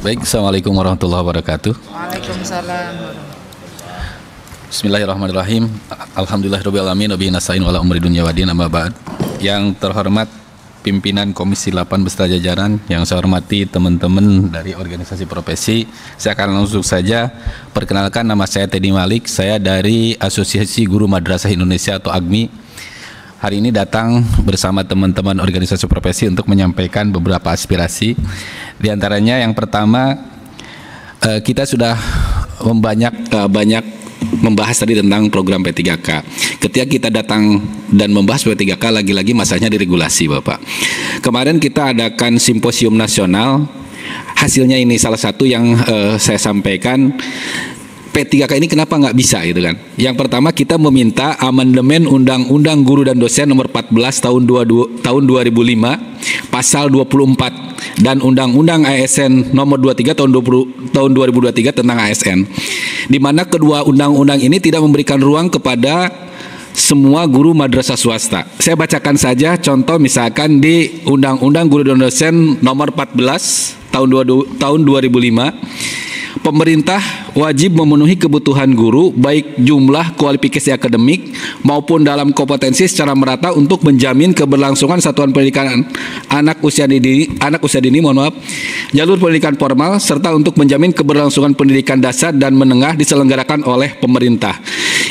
Baik, Assalamualaikum warahmatullahi wabarakatuh. Waalaikumsalam. Bismillahirrahmanirrahim. Alhamdulillahirabbil alamin wa bihi nasta'in ala umuri dunya waddin, amma ba'd. Yang terhormat pimpinan Komisi 8 beserta jajaran, yang saya hormati teman-teman dari organisasi profesi, saya akan langsung saja perkenalkan. Nama saya Teddy Malik, saya dari Asosiasi Guru Madrasah Indonesia atau AGMI. Hari ini datang bersama teman-teman organisasi profesi untuk menyampaikan beberapa aspirasi. Di antaranya yang pertama, kita sudah banyak membahas tadi tentang program P3K. Ketika kita datang dan membahas P3K, lagi-lagi masanya diregulasi, Bapak. Kemarin kita adakan simposium nasional. Hasilnya ini salah satu yang saya sampaikan. P3K ini kenapa nggak bisa gitu kan? Yang pertama, kita meminta amandemen Undang-Undang Guru dan Dosen nomor 14 tahun 2005 pasal 24 dan Undang-Undang ASN nomor 23 tahun 2023 tentang ASN, di mana kedua undang-undang ini tidak memberikan ruang kepada semua guru madrasah swasta. Saya bacakan saja contoh, misalkan di Undang-Undang Guru dan Dosen nomor 14 tahun 2005, pemerintah wajib memenuhi kebutuhan guru baik jumlah kualifikasi akademik maupun dalam kompetensi secara merata untuk menjamin keberlangsungan satuan pendidikan anak usia dini, jalur pendidikan formal, serta untuk menjamin keberlangsungan pendidikan dasar dan menengah diselenggarakan oleh pemerintah.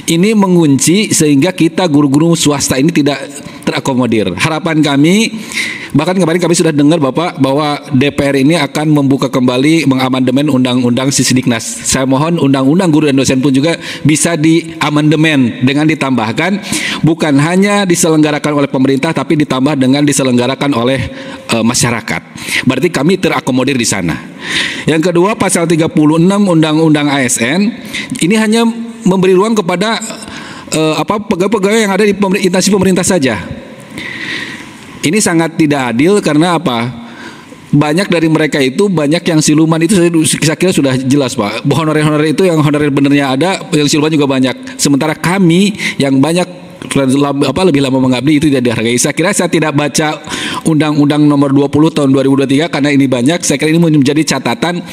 Ini mengunci sehingga kita guru-guru swasta ini tidak terakomodir. Harapan kami, bahkan kemarin kami sudah dengar Bapak bahwa DPR ini akan membuka kembali mengamandemen Undang-Undang Sisdiknas. Saya mohon Undang-Undang Guru dan Dosen pun juga bisa diamandemen dengan ditambahkan bukan hanya diselenggarakan oleh pemerintah tapi ditambah dengan diselenggarakan oleh masyarakat. Berarti kami terakomodir di sana. Yang kedua, pasal 36 Undang-Undang ASN ini hanya memberi ruang kepada pegawai-pegawai yang ada di instansi pemerintah saja. Ini sangat tidak adil karena apa? Banyak dari mereka itu, banyak yang siluman itu saya kira sudah jelas, Pak. Honorer itu yang honorer benernya ada, yang siluman juga banyak. Sementara kami yang banyak lebih lama mengabdi itu tidak dihargai. Saya kira saya tidak baca Undang-Undang nomor 20 tahun 2023 karena ini banyak. Saya kira ini menjadi catatan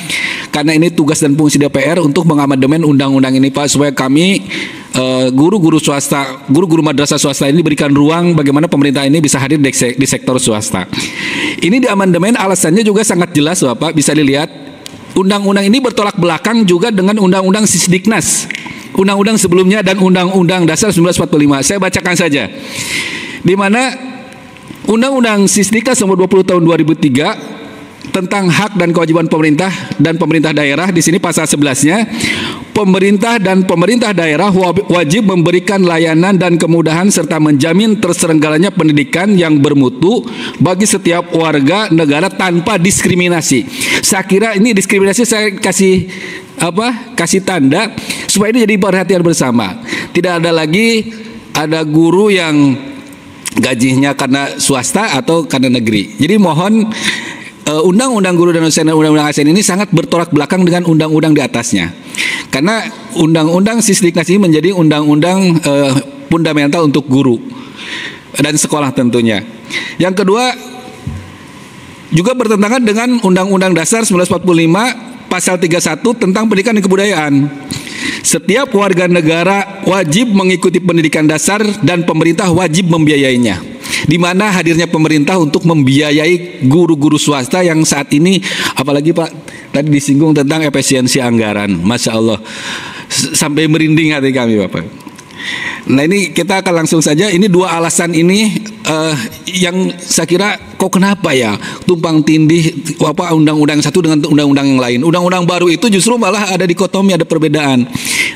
karena ini tugas dan fungsi DPR untuk mengamandemen undang-undang ini, Pak, supaya kami guru-guru swasta, guru-guru madrasah swasta ini diberikan ruang bagaimana pemerintah ini bisa hadir di sektor swasta. Ini di amandemen alasannya juga sangat jelas, Bapak, bisa dilihat. Undang-undang ini bertolak belakang juga dengan Undang-Undang Sisdiknas, undang-undang sebelumnya, dan Undang-Undang Dasar 1945. Saya bacakan saja. Di mana Undang-Undang Sisdiknas nomor 20 tahun 2003 tentang hak dan kewajiban pemerintah dan pemerintah daerah, di sini pasal 11-nya, pemerintah dan pemerintah daerah wajib memberikan layanan dan kemudahan serta menjamin terselenggaranya pendidikan yang bermutu bagi setiap warga negara tanpa diskriminasi. Saya kira ini diskriminasi saya kasih tanda supaya ini jadi perhatian bersama. Tidak ada lagi ada guru yang gajinya karena swasta atau karena negeri. Jadi mohon, Undang-Undang Guru dan Dosen dan Undang-Undang ASN ini sangat bertolak belakang dengan undang-undang di atasnya. Karena Undang-Undang Sisdiknas ini menjadi undang-undang fundamental untuk guru dan sekolah tentunya. Yang kedua, juga bertentangan dengan Undang-Undang Dasar 1945 pasal 31 tentang pendidikan dan kebudayaan. Setiap warga negara wajib mengikuti pendidikan dasar dan pemerintah wajib membiayainya. Di mana hadirnya pemerintah untuk membiayai guru-guru swasta yang saat ini, apalagi Pak tadi disinggung tentang efisiensi anggaran, Masya Allah, sampai merinding hati kami, Bapak. Nah, ini kita akan langsung saja. Ini dua alasan ini yang saya kira kok kenapa ya tumpang tindih undang-undang satu dengan undang-undang yang lain. Undang-undang baru itu justru malah ada dikotomi, ada perbedaan.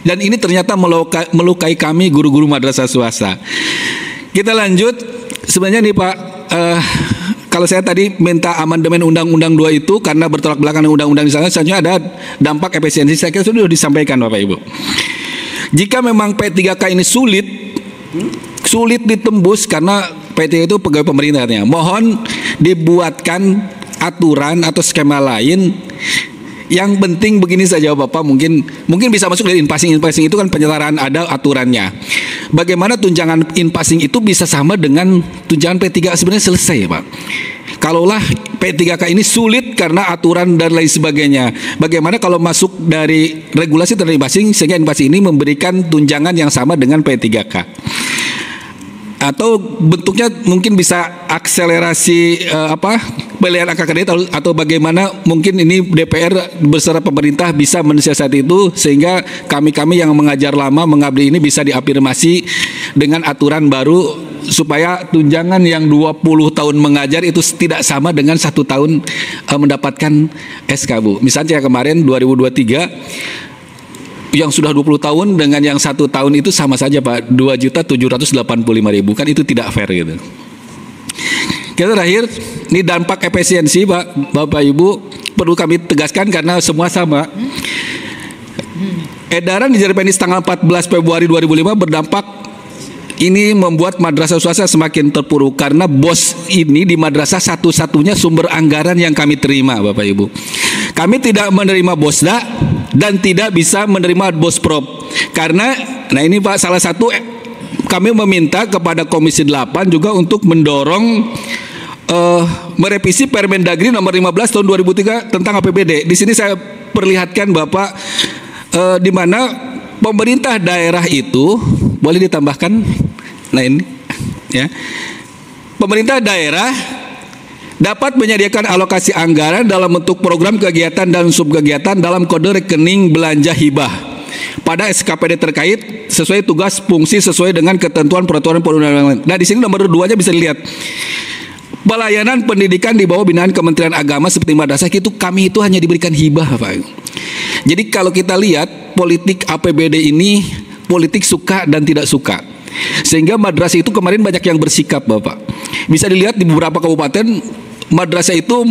Dan ini ternyata melukai kami guru-guru madrasah swasta. Kita lanjut. Sebenarnya nih Pak, kalau saya tadi minta amandemen Undang-Undang 2 itu karena bertolak belakang dengan undang-undang di sana, sebenarnya ada dampak efisiensi. Saya kira sudah disampaikan Bapak Ibu. Jika memang P3K ini sulit ditembus karena P3K itu pegawai pemerintah katanya, mohon dibuatkan aturan atau skema lain. Yang penting begini saja Bapak, mungkin bisa masuk dari in-passing itu kan penyetaraan, ada aturannya. Bagaimana tunjangan in-passing itu bisa sama dengan tunjangan P3 sebenarnya selesai ya Pak. kalaulah P3K ini sulit karena aturan dan lain sebagainya, bagaimana kalau masuk dari regulasi terhadap inflasi sehingga inflasi ini memberikan tunjangan yang sama dengan P3K? Atau bentuknya mungkin bisa akselerasi pilihan angka kredit, atau bagaimana mungkin ini DPR beserta pemerintah bisa mensiasati itu sehingga kami yang mengajar lama mengabdi ini bisa diafirmasi dengan aturan baru supaya tunjangan yang 20 tahun mengajar itu tidak sama dengan 1 tahun mendapatkan SK, Bu. Misalnya kemarin 2023 yang sudah 20 tahun dengan yang 1 tahun itu sama saja, Pak, 2.785.000, kan itu tidak fair gitu. Kita terakhir, ini dampak efisiensi, Pak, Bapak Ibu, perlu kami tegaskan karena semua sama. Edaran di Jarpenis tanggal 14 Februari 2005 berdampak ini membuat madrasah swasta semakin terpuruk karena bos ini di madrasah satu-satunya sumber anggaran yang kami terima, Bapak Ibu. Kami tidak menerima bosda dan tidak bisa menerima bosprop karena, nah ini Pak, salah satu kami meminta kepada Komisi 8 juga untuk mendorong merevisi Permendagri nomor 15 tahun 2003 tentang APBD. Di sini saya perlihatkan Bapak di mana pemerintah daerah itu boleh ditambahkan, nah ini ya, pemerintah daerah dapat menyediakan alokasi anggaran dalam bentuk program kegiatan dan subkegiatan dalam kode rekening belanja hibah pada SKPD terkait sesuai tugas fungsi sesuai dengan ketentuan peraturan perundang-undangan. Nah di sini nomor 2-nya bisa dilihat. Pelayanan pendidikan di bawah binaan Kementerian Agama seperti madrasah itu kami itu hanya diberikan hibah, Pak. Jadi kalau kita lihat politik APBD ini politik suka dan tidak suka. Sehingga madrasah itu kemarin banyak yang bersikap, Bapak. Bisa dilihat di beberapa kabupaten madrasah itu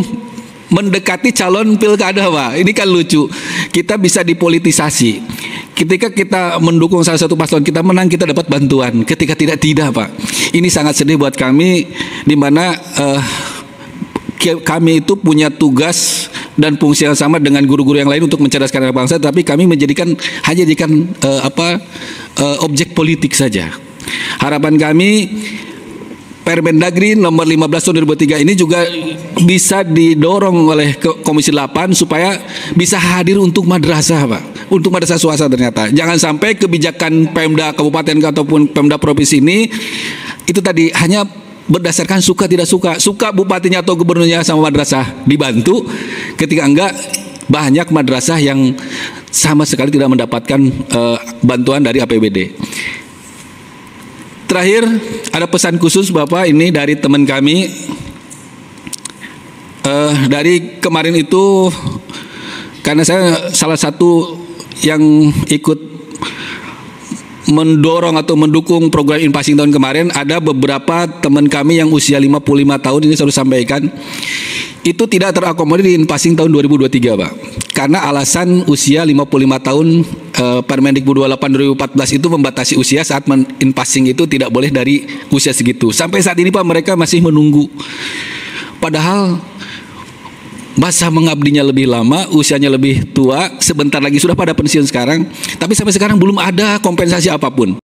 mendekati calon pilkada, Pak. Ini kan lucu. Kita bisa dipolitisasi. Ketika kita mendukung salah satu paslon kita menang, kita dapat bantuan. Ketika tidak, Pak. Ini sangat sedih buat kami, di mana kami itu punya tugas dan fungsi yang sama dengan guru-guru yang lain untuk mencerdaskan anak bangsa, tapi kami hanya jadikan objek politik saja. Harapan kami Permendagri nomor 15 tahun 2003 ini juga bisa didorong oleh Komisi 8 supaya bisa hadir untuk madrasah, Pak. Untuk madrasah swasta ternyata. Jangan sampai kebijakan Pemda kabupaten ataupun Pemda provinsi ini itu tadi hanya berdasarkan suka tidak suka. Suka bupatinya atau gubernurnya sama madrasah dibantu, ketika enggak banyak madrasah yang sama sekali tidak mendapatkan bantuan dari APBD. Terakhir, ada pesan khusus Bapak ini dari teman kami. Dari kemarin itu, karena saya salah satu yang ikut mendorong atau mendukung program inflasi tahun kemarin, ada beberapa teman kami yang usia 55 tahun, ini saya harus sampaikan, itu tidak terakomodir di inflasi tahun 2023, Pak. Karena alasan usia 55 tahun, Permendikbud 28 2014 itu membatasi usia saat in-passing itu tidak boleh dari usia segitu. Sampai saat ini, Pak, mereka masih menunggu. Padahal masa mengabdinya lebih lama, usianya lebih tua, sebentar lagi sudah pada pensiun sekarang, tapi sampai sekarang belum ada kompensasi apapun.